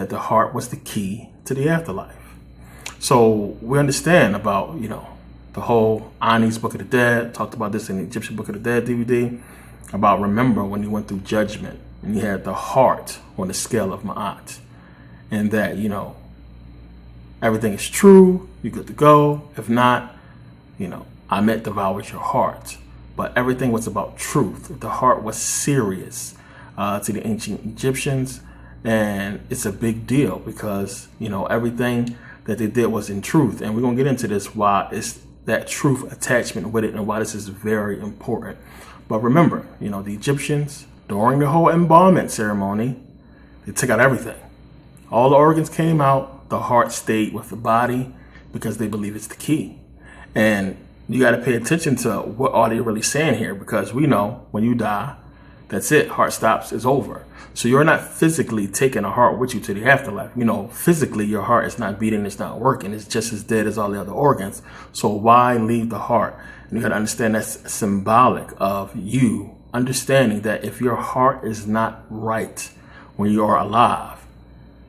said the heart was the key to the afterlife. So we understand about, the whole Ani's Book of the Dead, talked about this in the Egyptian Book of the Dead DVD, about remember when you went through judgment and you had the heart on the scale of Ma'at. And that, everything is true, you're good to go. If not, Amet devours your heart. But everything was about truth. The heart was serious to the ancient Egyptians. And it's a big deal because, everything that they did was in truth. And we're going to get into this, why it's that truth attachment with it and why this is very important. But remember, the Egyptians, during the whole embalmment ceremony, they took out everything. All the organs came out, the heart stayed with the body because they believe it's the key. And you got to pay attention to what are they really saying here, because we know when you die, that's it. Heart stops, it's over. So you're not physically taking a heart with you to the afterlife. Physically your heart is not beating, it's not working. It's just as dead as all the other organs. So why leave the heart? And you got to understand that's symbolic of you understanding that if your heart is not right when you are alive,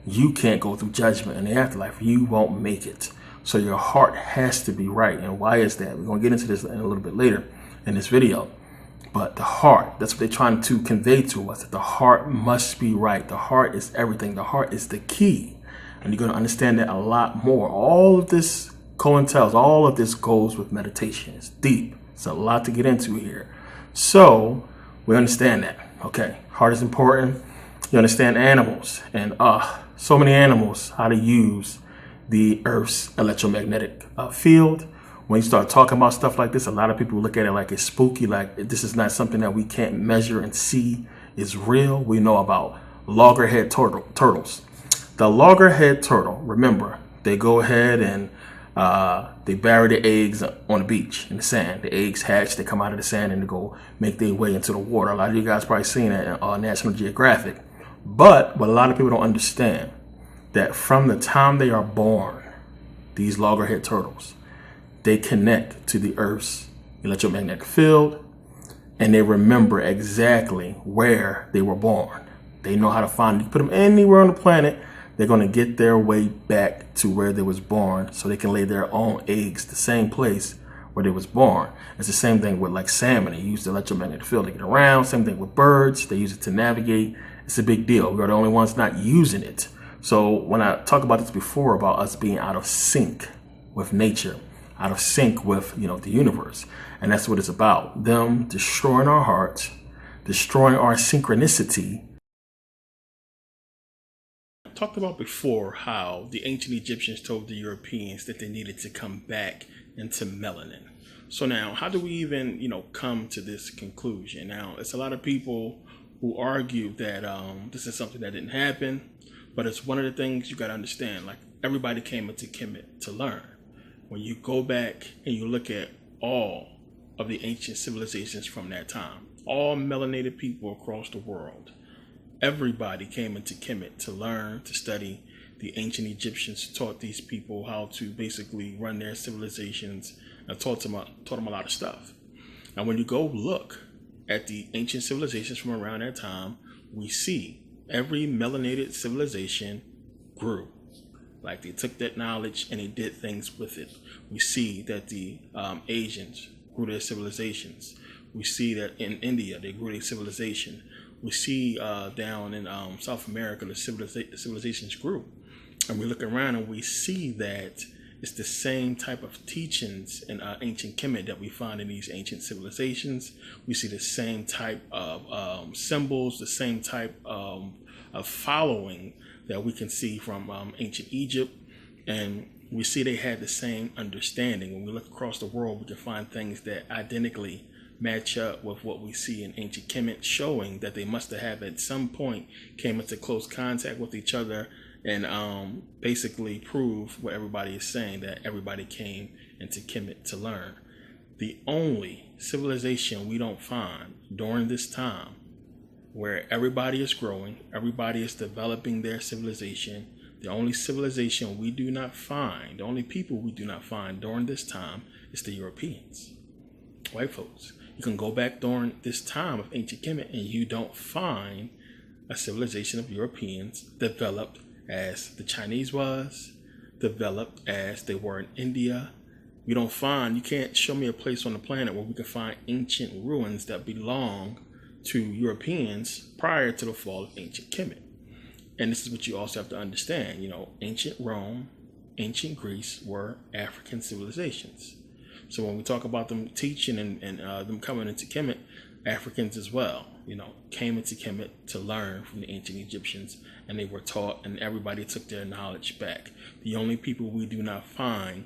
you can't go through judgment in the afterlife. You won't make it. So your heart has to be right. And why is that? We're going to get into this in a little bit later in this video. But the heart, that's what they're trying to convey to us, that the heart must be right. The heart is everything. The heart is the key. And you're going to understand that a lot more. All of this cointells, all of this goes with meditation. It's deep. It's a lot to get into here. So we understand that. Okay, heart is important. You understand animals and so many animals, how to use the Earth's electromagnetic field. When you start talking about stuff like this, a lot of people look at it like it's spooky, like this is not something that we can't measure and see is real. We know about loggerhead turtles. The loggerhead turtle, remember, they go ahead and they bury the eggs on the beach in the sand. The eggs hatch, they come out of the sand and they go make their way into the water. A lot of you guys probably seen that on National Geographic. But what a lot of people don't understand, that from the time they are born, these loggerhead turtles, they connect to the Earth's electromagnetic field and they remember exactly where they were born. They know how to find it. You put them anywhere on the planet, they're going to get their way back to where they was born so they can lay their own eggs the same place where they was born. It's the same thing with like salmon. They use the electromagnetic field to get around. Same thing with birds. They use it to navigate. It's a big deal. We're the only ones not using it. So when I talk about this before, about us being out of sync with nature, out of sync with, the universe. And that's what it's about. Them destroying our hearts, destroying our synchronicity. I talked about before how the ancient Egyptians told the Europeans that they needed to come back into melanin. So now, how do we even, come to this conclusion? Now, it's a lot of people who argue that this is something that didn't happen, but it's one of the things you got to understand. Like, everybody came into Kemet to learn. When you go back and you look at all of the ancient civilizations from that time, all melanated people across the world, everybody came into Kemet to learn, to study. The ancient Egyptians taught these people how to basically run their civilizations and taught them a lot of stuff. Now, when you go look at the ancient civilizations from around that time, we see every melanated civilization grew. Like, they took that knowledge and they did things with it. We see that the Asians grew their civilizations. We see that in India, they grew their civilization. We see down in South America, the civilizations grew. And we look around and we see that it's the same type of teachings in ancient Kemet that we find in these ancient civilizations. We see the same type of symbols, the same type of following that we can see from ancient Egypt. And we see they had the same understanding. When we look across the world, we can find things that identically match up with what we see in ancient Kemet, showing that they must have at some point came into close contact with each other and basically prove what everybody is saying, that everybody came into Kemet to learn. The only civilization we don't find during this time where everybody is growing, everybody is developing their civilization, the only civilization we do not find, the only people we do not find during this time is the Europeans, white folks. You can go back during this time of ancient Kemet and you don't find a civilization of Europeans developed as the Chinese was, developed as they were in India. You can't show me a place on the planet where we can find ancient ruins that belong to Europeans prior to the fall of ancient Kemet. And this is what you also have to understand. Ancient Rome, ancient Greece were African civilizations. So when we talk about them teaching and them coming into Kemet, Africans as well, came into Kemet to learn from the ancient Egyptians, and they were taught, and everybody took their knowledge back. The only people we do not find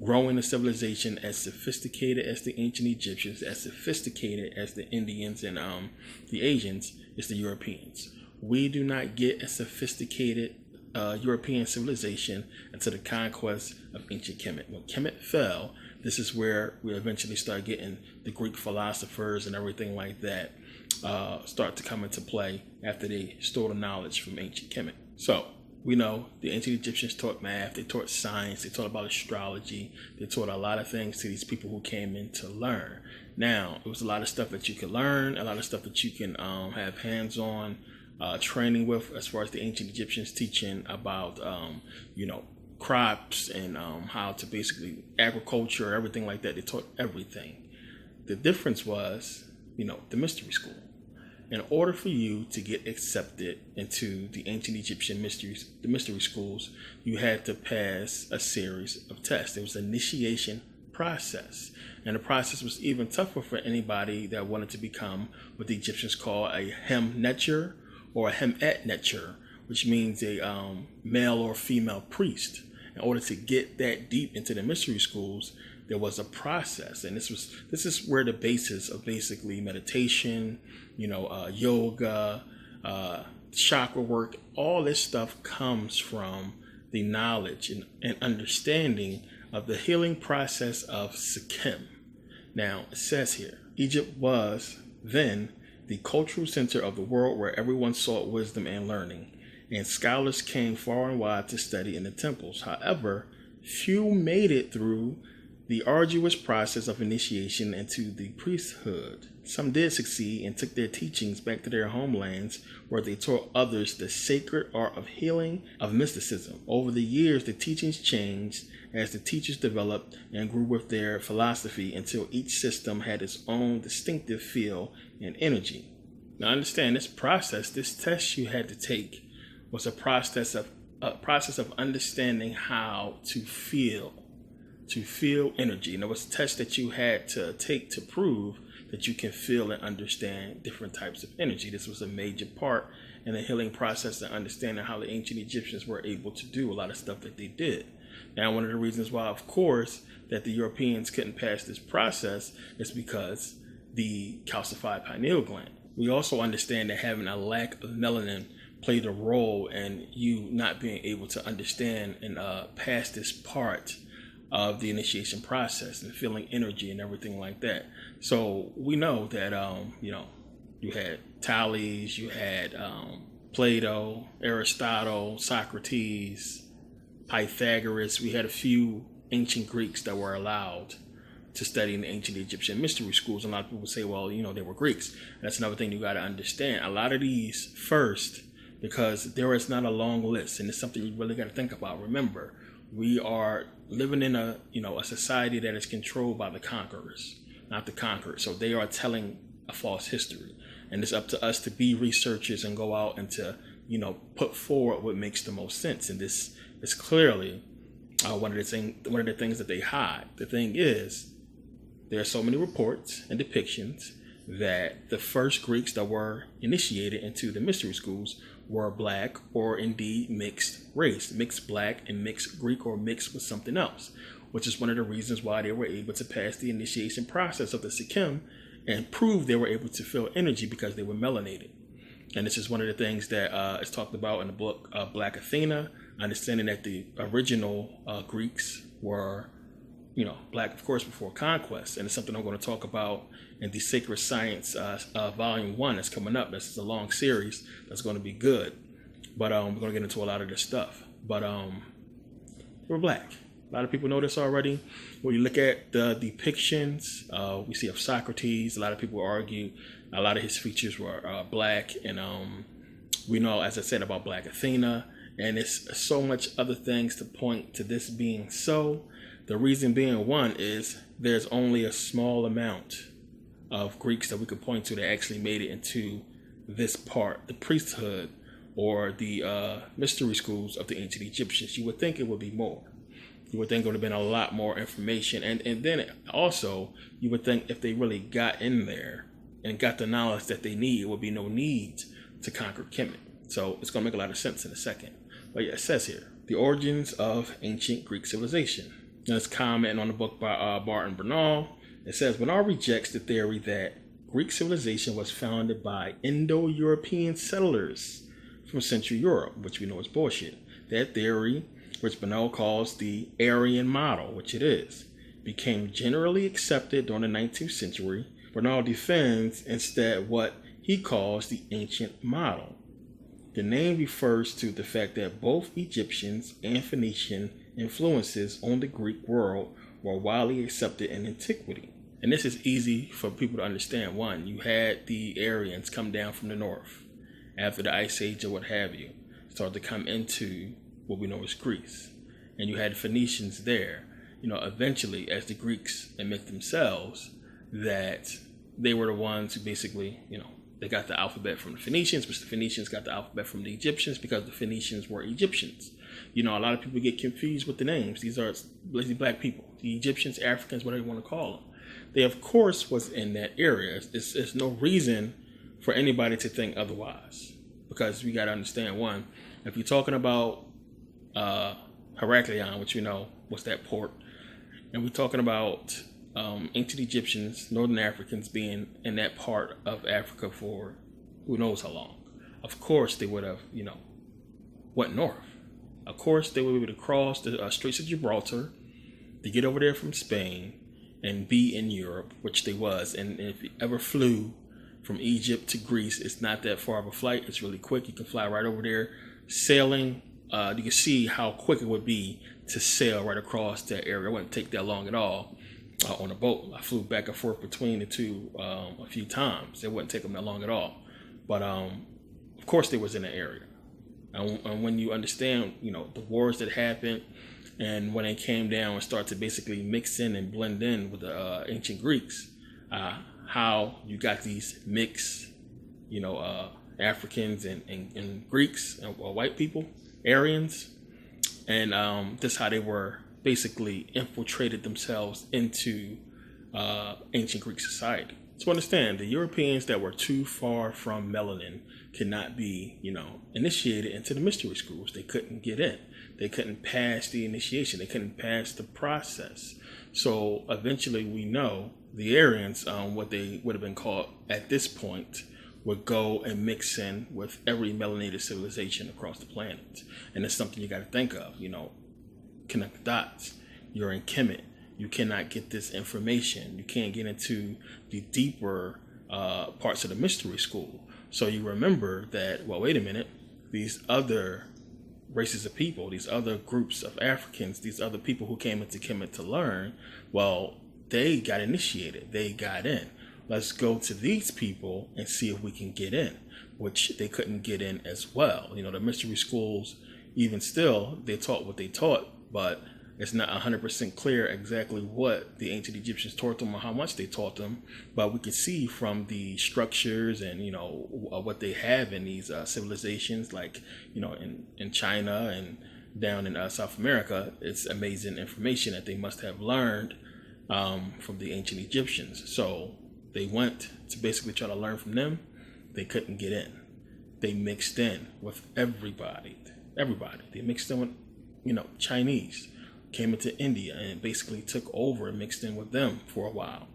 growing a civilization as sophisticated as the ancient Egyptians, as sophisticated as the Indians and the Asians, is the Europeans. We do not get a sophisticated European civilization until the conquest of ancient Kemet. When Kemet fell, this is where we eventually start getting the Greek philosophers and everything like that start to come into play after they stole the knowledge from ancient Kemet. So we know the ancient Egyptians taught math, they taught science, they taught about astrology, they taught a lot of things to these people who came in to learn. Now, it was a lot of stuff that you could learn, a lot of stuff that you can have hands-on training with, as far as the ancient Egyptians teaching about, crops and how to basically agriculture, everything like that. They taught everything. The difference was, the mystery school. In order for you to get accepted into the ancient Egyptian the mystery schools, you had to pass a series of tests. It was an initiation process. And the process was even tougher for anybody that wanted to become what the Egyptians call a hem-netcher or a hem-et-netcher, which means a male or female priest. In order to get that deep into the mystery schools, there was a process, and this is where the basis of basically meditation, yoga, chakra work, all this stuff comes from the knowledge and understanding of the healing process of Sikkim. Now, it says here, Egypt was then the cultural center of the world where everyone sought wisdom and learning, and scholars came far and wide to study in the temples. However, few made it through the arduous process of initiation into the priesthood. Some did succeed and took their teachings back to their homelands, where they taught others the sacred art of healing, of mysticism. Over the years, the teachings changed as the teachers developed and grew with their philosophy until each system had its own distinctive feel and energy. Now understand, this process, this test you had to take, was a process of understanding how to feel energy. And it was a test that you had to take to prove that you can feel and understand different types of energy. This was a major part in the healing process and understanding how the ancient Egyptians were able to do a lot of stuff that they did. Now, one of the reasons why, of course, that the Europeans couldn't pass this process is because the calcified pineal gland. We also understand that having a lack of melanin played a role in you not being able to understand and pass this part of the initiation process and feeling energy and everything like that. So we know that, you had Thales, you had Plato, Aristotle, Socrates, Pythagoras. We had a few ancient Greeks that were allowed to study in the ancient Egyptian mystery schools. A lot of people say, well, they were Greeks. That's another thing you got to understand. A lot of these first, because there is not a long list, and it's something you really got to think about. Remember, we are living in a society that is controlled by the conquerors, not the conquered. So they are telling a false history, and it's up to us to be researchers and go out and to put forward what makes the most sense. And this is clearly one of the things that they hide. The thing is, there are so many reports and depictions that the first Greeks that were initiated into the mystery schools were black or indeed mixed race, mixed black and mixed Greek or mixed with something else, which is one of the reasons why they were able to pass the initiation process of the Sikkim and prove they were able to feel energy because they were melanated. And this is one of the things that is talked about in the book Black Athena, understanding that the original Greeks were black, of course, before conquest. And it's something I'm going to talk about in the Sacred Science Volume 1 that's coming up. This is a long series that's going to be good. But we're going to get into a lot of this stuff. But we're black. A lot of people know this already. When you look at the depictions we see of Socrates, a lot of people argue a lot of his features were black. And we know, as I said, about Black Athena And it's so much other things to point to this being so. The reason being, one, is there's only a small amount of Greeks that we could point to that actually made it into this part, the priesthood or the mystery schools of the ancient Egyptians. You would think it would be more. You would think it would have been a lot more information. And then also, you would think if they really got in there and got the knowledge that they need, it would be no need to conquer Kemet. So it's going to make a lot of sense in a second. But yeah, it says here, the origins of ancient Greek civilization. And it's commenting on the book by Barton Bernal. It says, Bernal rejects the theory that Greek civilization was founded by Indo-European settlers from Central Europe, which we know is bullshit. That theory, which Bernal calls the Aryan model, which it is, became generally accepted during the 19th century. Bernal defends instead what he calls the ancient model. The name refers to the fact that both Egyptians and Phoenician influences on the Greek world were widely accepted in antiquity. And this is easy for people to understand. One, you had the Aryans come down from the north after the Ice Age or what have you, started to come into what we know as Greece. And you had the Phoenicians there. Eventually, as the Greeks admit themselves, that they were the ones who basically, they got the alphabet from the Phoenicians, which the Phoenicians got the alphabet from the Egyptians because the Phoenicians were Egyptians. A lot of people get confused with the names. These are lazy black people, the Egyptians, Africans, whatever you want to call them. They, of course, was in that area. There's no reason for anybody to think otherwise, because we got to understand, one, if you're talking about Heraklion, which was that port, and we're talking about ancient Egyptians, Northern Africans being in that part of Africa for who knows how long. Of course, they would have, went north. Of course, they would be able to cross the Straits of Gibraltar to get over there from Spain and be in Europe, which they was. And if you ever flew from Egypt to Greece, it's not that far of a flight. It's really quick. You can fly right over there. Sailing, you can see how quick it would be to sail right across that area. It wouldn't take that long at all. On a boat, I flew back and forth between the two a few times. It wouldn't take them that long at all. But of course, they was in the area. And when you understand, the wars that happened, and when they came down and started to basically mix in and blend in with the ancient Greeks, how you got these mixed, Africans and Greeks, white people, Aryans, and that's how they were basically infiltrated themselves into ancient Greek society. So understand, the Europeans that were too far from melanin could not be, initiated into the mystery schools. They couldn't get in. They couldn't pass the initiation. They couldn't pass the process. So eventually we know the Aryans, what they would have been called at this point, would go and mix in with every melanated civilization across the planet. And it's something you got to think of, connect the dots. You're in Kemet. You cannot get this information. You can't get into the deeper parts of the mystery school. So you remember that, well, wait a minute, these other races of people, these other groups of Africans, these other people who came into Kemet to learn, well, they got initiated. They got in. Let's go to these people and see if we can get in, which they couldn't get in as well. The mystery schools, even still, they taught what they taught, but it's not 100% clear exactly what the ancient Egyptians taught them or how much they taught them. But we can see from the structures and, what they have in these civilizations, like, in China and down in South America, it's amazing information that they must have learned from the ancient Egyptians. So they went to basically try to learn from them. They couldn't get in. They mixed in with everybody. They mixed in with, Chinese. Came into India and basically took over and mixed in with them for a while.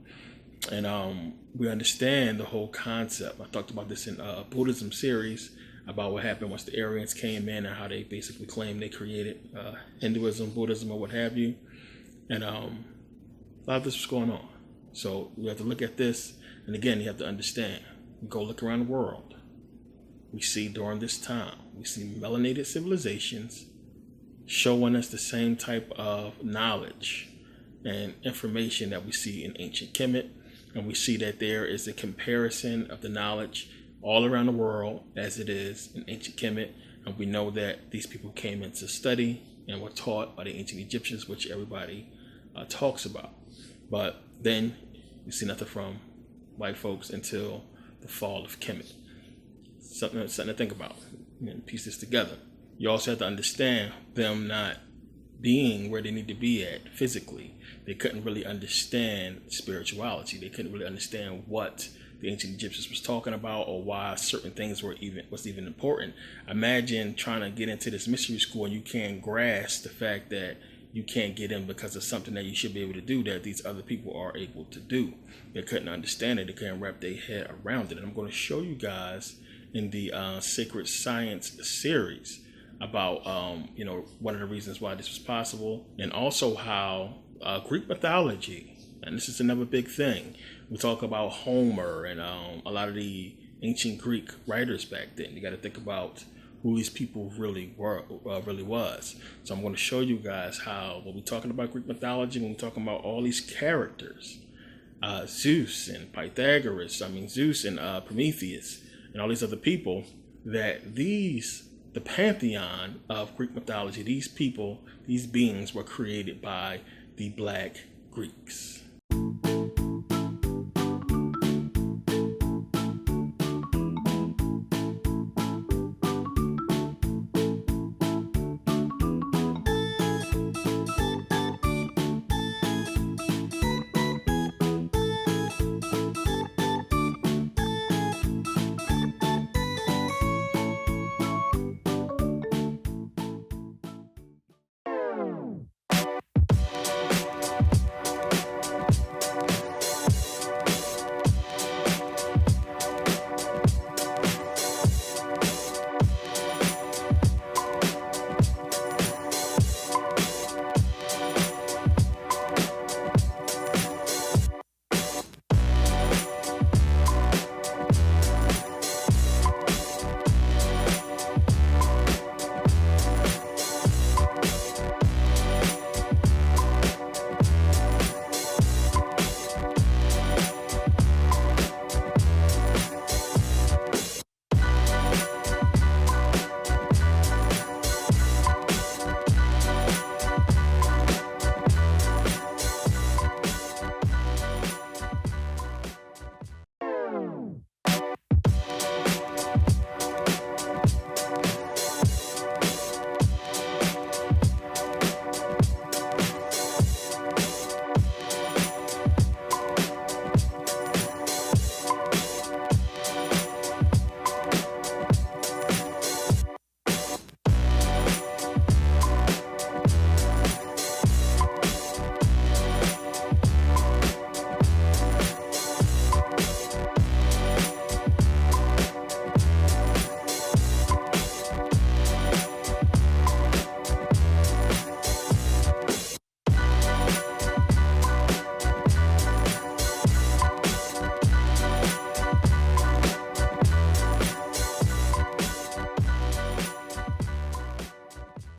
And we understand the whole concept. I talked about this in a Buddhism series about what happened once the Aryans came in and how they basically claimed they created Hinduism, Buddhism, or what have you. And a lot of this was going on. So we have to look at this. And again, you have to understand. We go look around the world. We see during this time, we see melanated civilizations showing us the same type of knowledge and information that we see in ancient Kemet. And we see that there is a comparison of the knowledge all around the world as it is in ancient Kemet. And we know that these people came into study and were taught by the ancient Egyptians, which everybody talks about. But then you see nothing from white folks until the fall of Kemet. Something to think about and piece this together. You also have to understand them not being where they need to be at physically. They couldn't really understand spirituality. They couldn't really understand what the ancient Egyptians was talking about or why certain things was even important. Imagine trying to get into this mystery school and you can't grasp the fact that you can't get in because of something that you should be able to do that these other people are able to do. They couldn't understand it. They couldn't wrap their head around it. And I'm going to show you guys in the Sacred Science series about, one of the reasons why this was possible, and also how Greek mythology, and this is another big thing. We talk about Homer and a lot of the ancient Greek writers back then. You got to think about who these people really was. So I'm going to show you guys how, when we're talking about Greek mythology, when we're talking about all these characters, Zeus and Zeus and Prometheus and all these other people, that the pantheon of Greek mythology, these people, these beings were created by the Black Greeks.